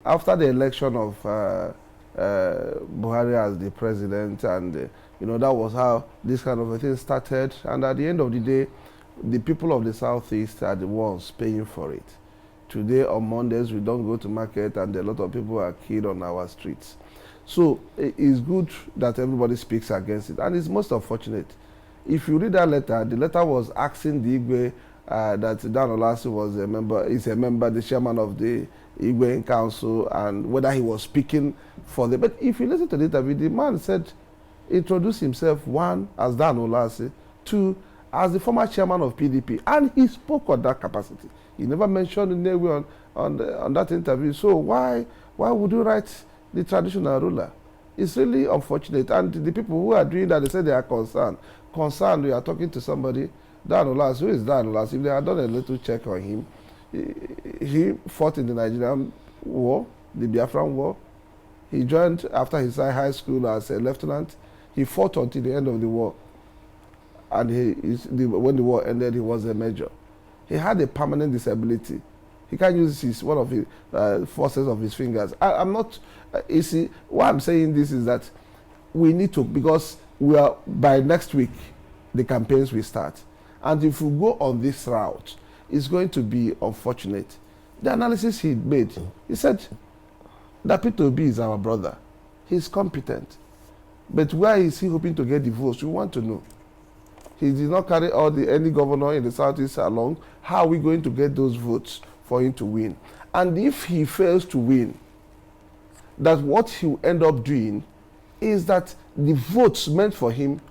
After the election of Buhari as the president, and that was how this kind of a thing started. And at the end of the day, the people of the southeast are the ones paying for it. Today on Mondays we don't go to market, and a lot of people are killed on our streets. So it's good that everybody speaks against it, and it's most unfortunate. If you read that letter, the letter was asking the Igwe that Dan Olasi was a member, the chairman of the Igbo Council, and whether he was speaking for them. But if you listen to the interview, the man said, introduced himself, one, as Dan Olasi, two, as the former chairman of PDP, and he spoke on that capacity. He never mentioned in any way on that interview. So why would you write the traditional ruler? It's really unfortunate. And the people who are doing that, they say they are concerned. Concerned, we are talking to somebody, Dan Olasi. Who is Dan Olasi? If they had done a little check on him, he fought in the Nigerian war, the Biafran war. He joined after his high school as a lieutenant. He fought until the end of the war. And when the war ended, he was a major. He had a permanent disability. He can't use one of his forces of his fingers. I'm not, you see, why I'm saying this is that we need to, because by next week, the campaigns will start. And if we go on this route, it's going to be unfortunate. The analysis he made, he said that Peter Obi is our brother. He's competent. But where is he hoping to get the votes? We want to know. He did not carry any governor in the southeast along. How are we going to get those votes for him to win? And if he fails to win, that what he will end up doing is that the votes meant for him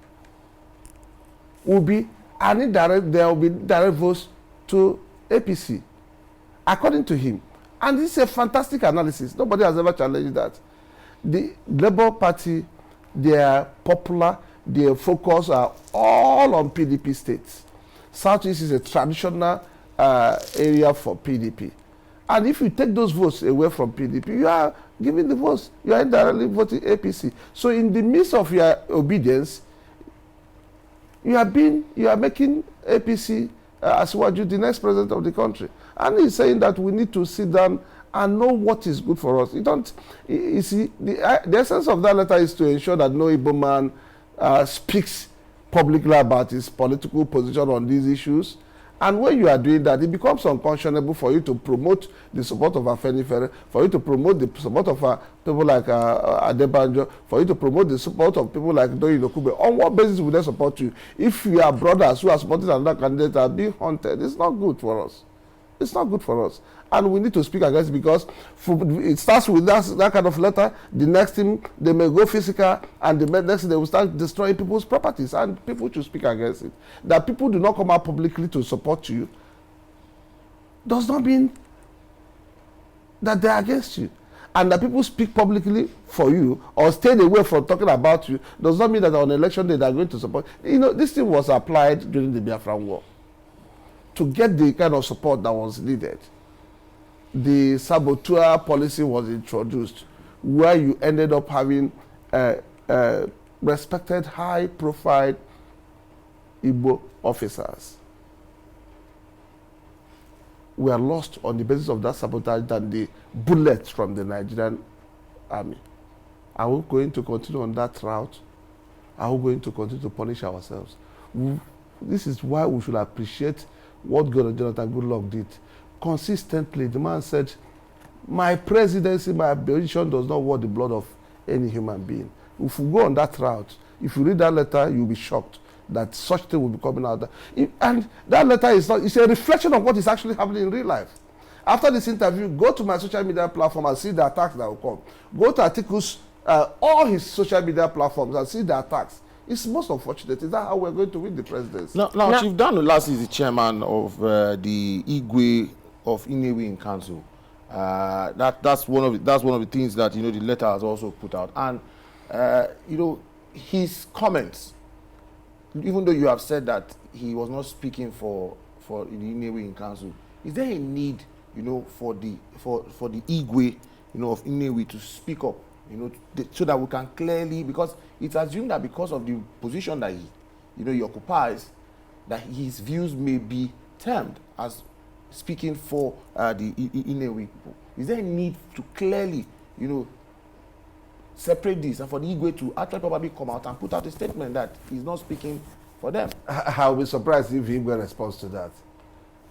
will be there will be direct votes to APC, according to him. And this is a fantastic analysis. Nobody has ever challenged that. The Labour Party, they are popular, their focus are all on PDP states. Southeast is a traditional area for PDP. And if you take those votes away from PDP, you are giving the votes, you are indirectly voting APC. So in the midst of your obedience, you are making APC as the next president of the country. And he's saying that we need to sit down and know what is good for us. You see, the essence of that letter is to ensure that no Igbo man speaks publicly about his political position on these issues. And when you are doing that, it becomes unconscionable for you to promote the support of Afenifere, for you to promote the support of people like Adebanjo, for you to promote the support of people like Doyin Okube. On what basis would they support you? If your brothers who are supporting another candidate are being hunted, it's not good for us. It's not good for us. And we need to speak against it, because it starts with that kind of letter. The next thing, they may go physical, and the next thing, they will start destroying people's properties, and people should speak against it. That people do not come out publicly to support you does not mean that they are against you. And that people speak publicly for you or stay away from talking about you does not mean that on election day they are going to support. This thing was applied during the Biafran War to get the kind of support that was needed. The saboteur policy was introduced, where you ended up having respected, high-profile Igbo officers were lost on the basis of that sabotage than the bullets from the Nigerian army. Are we going to continue on that route? Are we going to continue to punish ourselves? This is why we should appreciate what Jonathan Goodluck did. Consistently, the man said, my presidency, my position does not want the blood of any human being. If we go on that route, if you read that letter, you'll be shocked that such thing will be coming out. And that letter it's a reflection of what is actually happening in real life. After this interview, go to my social media platform and see the attacks that will come. Go to Atiku's, all his social media platforms, and see the attacks. It's most unfortunate. Is that how we're going to win the presidency? Now Chief Dan Olasi is the chairman of the Igwe of Inewi Council. That's one of the things that the letter has also put out. And his comments, even though you have said that he was not speaking for the Inewi Council, is there a need for the Igwe of Inewi to speak up, so that we can clearly, because it's assumed that because of the position that he occupies, that his views may be termed as speaking for the Inewi people. Is there a need to clearly, you know, separate this and for the Igwe to actually probably come out and put out a statement that he's not speaking for them? I'll be surprised if Igwe responds to that.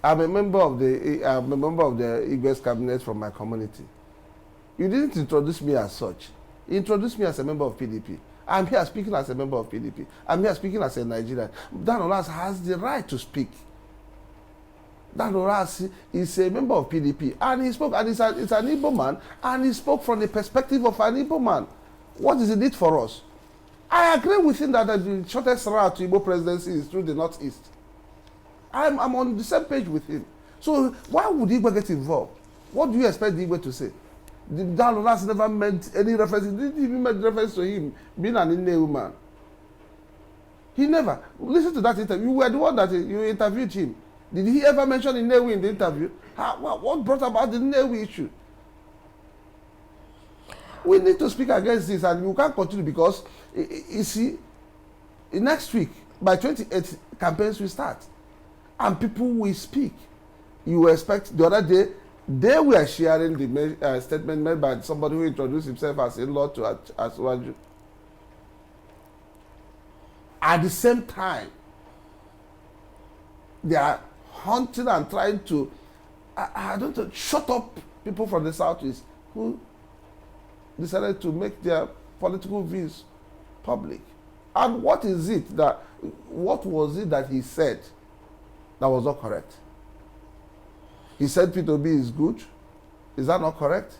I'm a member of the Igbo's cabinet from my community. You didn't introduce me as such. You introduced me as a member of PDP. I'm here speaking as a member of PDP. I'm here speaking as a Nigerian. Dan Olas has the right to speak. Dan Olas is a member of PDP, and he spoke, and it's an Igbo man, and he spoke from the perspective of an Igbo man. What is the need for us? I agree with him that the shortest route to Igbo presidency is through the Northeast. I'm on the same page with him. So why would Igbo get involved? What do you expect the Igbo to say? The Dan Olas never meant any reference. He didn't even make reference to him being an Inewu man. He never. Listen to that interview. You were the one that you interviewed him. Did he ever mention Inewu in the interview? What brought about the Inewu issue? We need to speak against this, and you can't continue because, you see, next week, by 28th, campaigns will start. And people will speak. You expect, the other day, they were sharing the statement made by somebody who introduced himself as in-law to Aswaju. At the same time, they are hunting and trying to, I don't know, shut up people from the Southeast who decided to make their political views public. And what was it that he said that was not correct? He said Peter Obi is good. Is that not correct?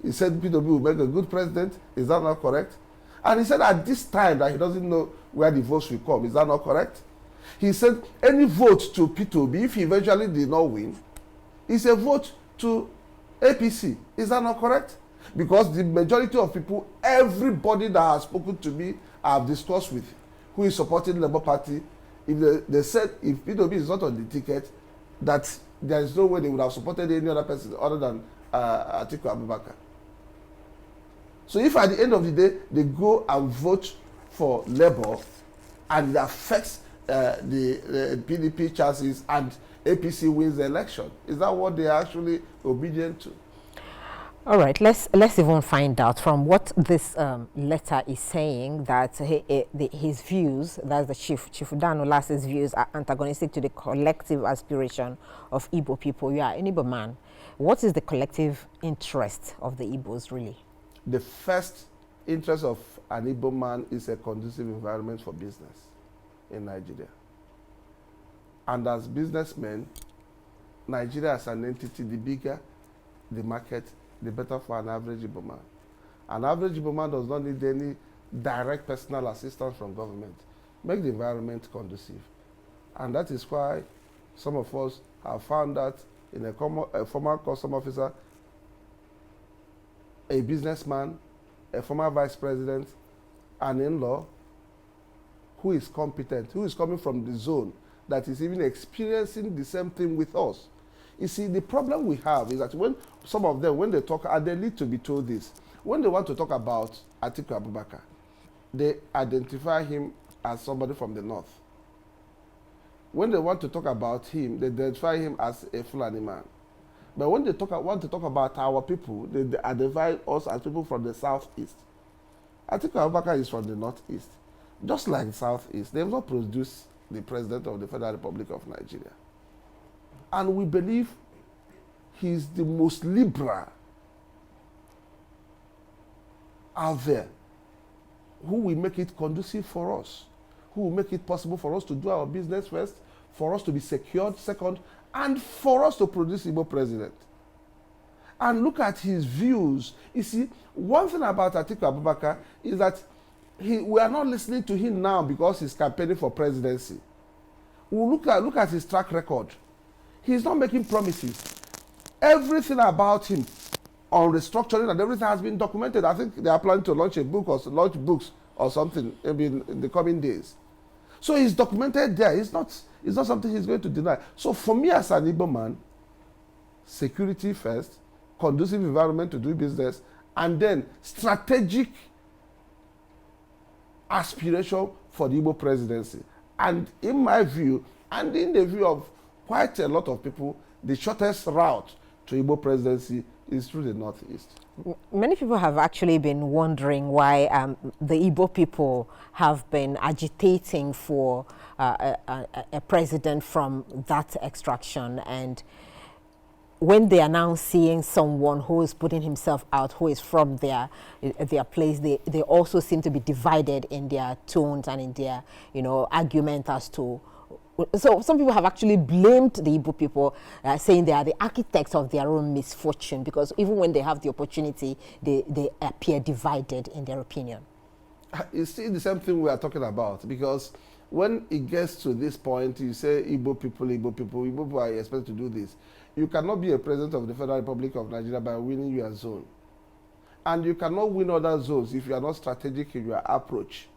He said Peter Obi will make a good president. Is that not correct? And he said at this time that he doesn't know where the votes will come. Is that not correct? He said any vote to Peter Obi, if he eventually did not win, is a vote to APC. Is that not correct? Because the majority of people, everybody that has spoken to me, I have discussed with, who is supporting the Labour Party, if they said if Peter Obi is not on the ticket, that there is no way they would have supported any other person other than Atiku Abubakar. So if at the end of the day they go and vote for Labour and it affects the PDP chances and APC wins the election, is that what they are actually obedient to? All right, let's even find out from what this letter is saying that his views, that's the Chief Dan Olas's views, are antagonistic to the collective aspiration of Igbo people. You are an Igbo man. What is the collective interest of the Igbos, really? The first interest of an Igbo man is a conducive environment for business in Nigeria. And as businessmen, Nigeria as an entity, the bigger the market, the better for an average Igbo man. An average Igbo man does not need any direct personal assistance from government. Make the environment conducive. And that is why some of us have found that in a former custom officer, a businessman, a former vice president, an in-law who is competent, who is coming from the zone, that is even experiencing the same thing with us. You see, the problem we have is that when some of them, when they talk, and they need to be told this, when they want to talk about Atiku Abubakar, they identify him as somebody from the north. When they want to talk about him, they identify him as a Fulani man. But when they want to talk about our people, they identify us as people from the southeast. Atiku Abubakar is from the northeast. Just like the southeast, they have not produced the president of the Federal Republic of Nigeria. And we believe he's the most liberal out there, who will make it conducive for us, who will make it possible for us to do our business first, for us to be secured second, and for us to produce Igbo president. And look at his views. You see, one thing about Atiku Abubakar is that we are not listening to him now because he's campaigning for presidency. We look at his track record. He's not making promises. Everything about him on restructuring and everything has been documented. I think they are planning to launch a book or launch books or something maybe in the coming days. So it's documented there. It's not something he's going to deny. So for me as an Igbo man, security first, conducive environment to do business, and then strategic aspiration for the Igbo presidency. And in my view, and in the view of quite a lot of people, the shortest route to Igbo presidency is through the Northeast. Many people have actually been wondering why the Igbo people have been agitating for a president from that extraction, and when they are now seeing someone who is putting himself out, who is from their place, they also seem to be divided in their tones and in their, argument as to. So some people have actually blamed the Igbo people, saying they are the architects of their own misfortune, because even when they have the opportunity, they appear divided in their opinion. It's still the same thing we are talking about, because when it gets to this point, you say Igbo people are expected to do this. You cannot be a president of the Federal Republic of Nigeria by winning your zone. And you cannot win other zones if you are not strategic in your approach.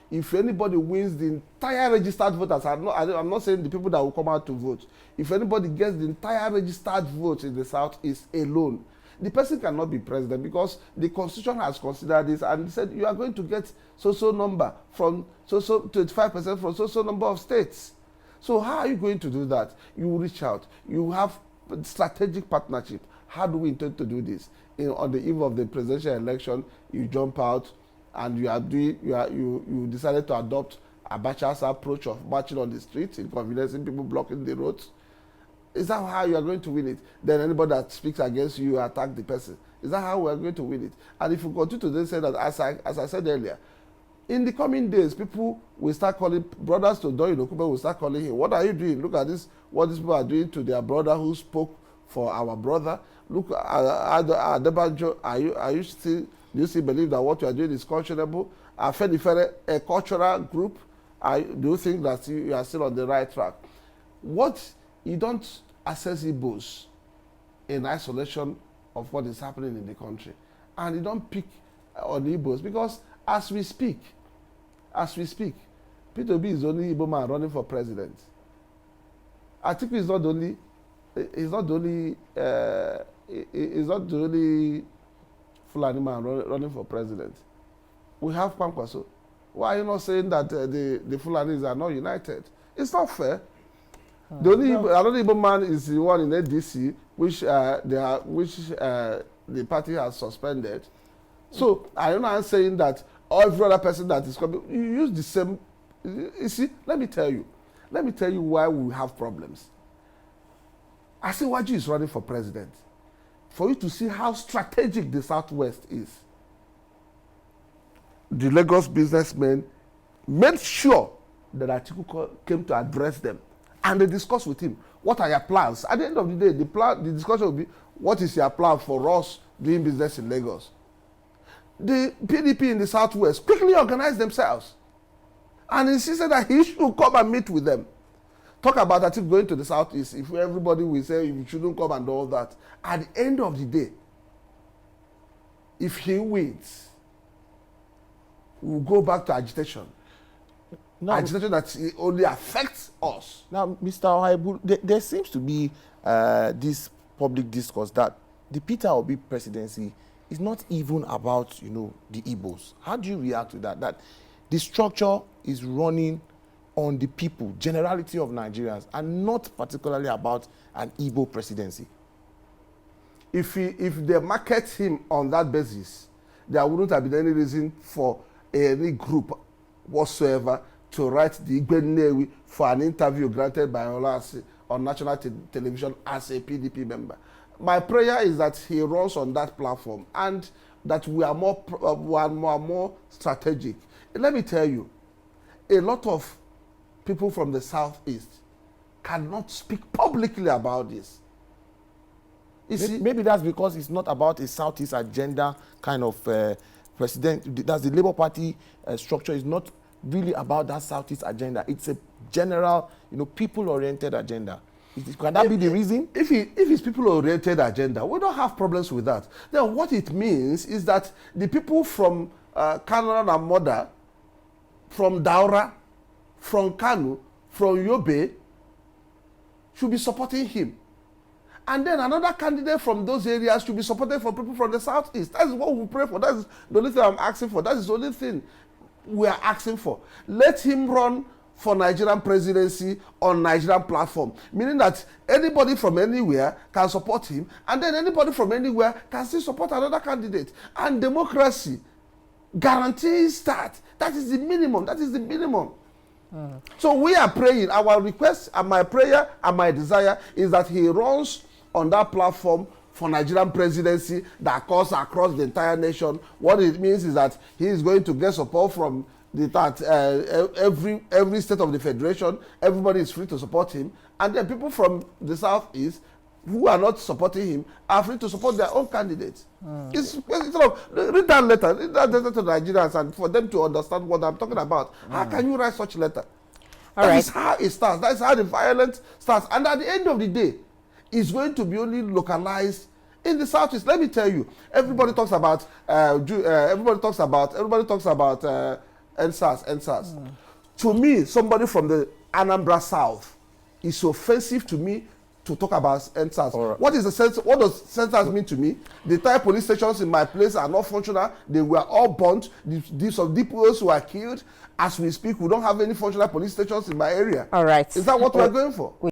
If anybody wins the entire registered voters, I'm not saying the people that will come out to vote. If anybody gets the entire registered votes in the Southeast alone, the person cannot be president, because the Constitution has considered this and said you are going to get so number from 25% from so number of states. So how are you going to do that? You reach out. You have strategic partnership. How do we intend to do this? On the eve of the presidential election, you jump out and you decided to adopt Abacha's approach of marching on the streets, inconveniencing people, blocking the roads. Is that how you are going to win it? Then anybody that speaks against you, attack the person. Is that how we are going to win it? And if you continue to then say that, as I said earlier, in the coming days, people will start calling, brothers to Doyin Okupe will start calling him. What are you doing? Look at this, what these people are doing to their brother who spoke for our brother. Look, Adebanjo, do you still believe that what you are doing is conscionable? A cultural group, do you think that you are still on the right track? You don't assess Igbos in isolation of what is happening in the country. And you don't pick on Igbos, because as we speak, Peter Obi is the only Igbo man running for president. Atiku is not the only Fulani man running for president. We have Kwankwaso. Why are you not saying that the Fulanis are not united? It's not fair. The only another Igbo man is the one in ADC, which the party has suspended. So I'm not saying that every other person that is coming, you use the same. You see, let me tell you why we have problems. Asiwaju is running for president. For you to see how strategic the Southwest is. The Lagos businessmen made sure that Atiku came to address them, and they discussed with him, what are your plans? At the end of the day, the discussion will be, what is your plan for us doing business in Lagos? The PDP in the Southwest quickly organized themselves and insisted that he should come and meet with them. Talk about that if going to the Southeast, if everybody will say you shouldn't come and all that. At the end of the day, if he wins, we'll go back to agitation. Now, agitation that only affects us. Now, Mr. Ohaibu, there seems to be this public discourse that the Peter Obi presidency is not even about, the Igbos. How do you react to that? That the structure is running on the people, generality of Nigerians, and not particularly about an Igbo presidency. If they market him on that basis, there wouldn't have been any reason for any group whatsoever to write the Igbo for an interview granted by Olasi on national television as a PDP member. My prayer is that he runs on that platform and that we are more strategic. Let me tell you, a lot of people from the Southeast cannot speak publicly about this. Maybe that's because it's not about a Southeast agenda kind of president. That's the Labour Party structure is not really about that Southeast agenda. It's a general, people-oriented agenda. Can that be the reason? If it's people-oriented agenda, we don't have problems with that. Then what it means is that the people from Kanara and Moda, from Daura, from Kanu, from Yobe, should be supporting him. And then another candidate from those areas should be supported for people from the Southeast. That is what we pray for. That is the only thing I'm asking for. That is the only thing we are asking for. Let him run for Nigerian presidency on Nigerian platform, meaning that anybody from anywhere can support him, and then anybody from anywhere can still support another candidate. And democracy guarantees that. That is the minimum. That is the minimum. So we are praying. Our request and my prayer and my desire is that he runs on that platform for Nigerian presidency that cuts across the entire nation. What it means is that he is going to get support from every state of the federation. Everybody is free to support him, and then people from the southeast who are not supporting him are free to support their own candidates. It's read that letter to Nigerians, and for them to understand what I'm talking about. How can you write such a letter? That is how it starts. That's how the violence starts. And at the end of the day, it's going to be only localized in the southeast. Let me tell you, everybody talks about NSAS. To me, somebody from the Anambra South, it's offensive to me to talk about NSAS. Right. What is the sense? What does NSAS mean to me? The entire police stations in my place are not functional. They were all burnt. Some DPOs were killed. As we speak, we don't have any functional police stations in my area. All right. Is that what we're going for?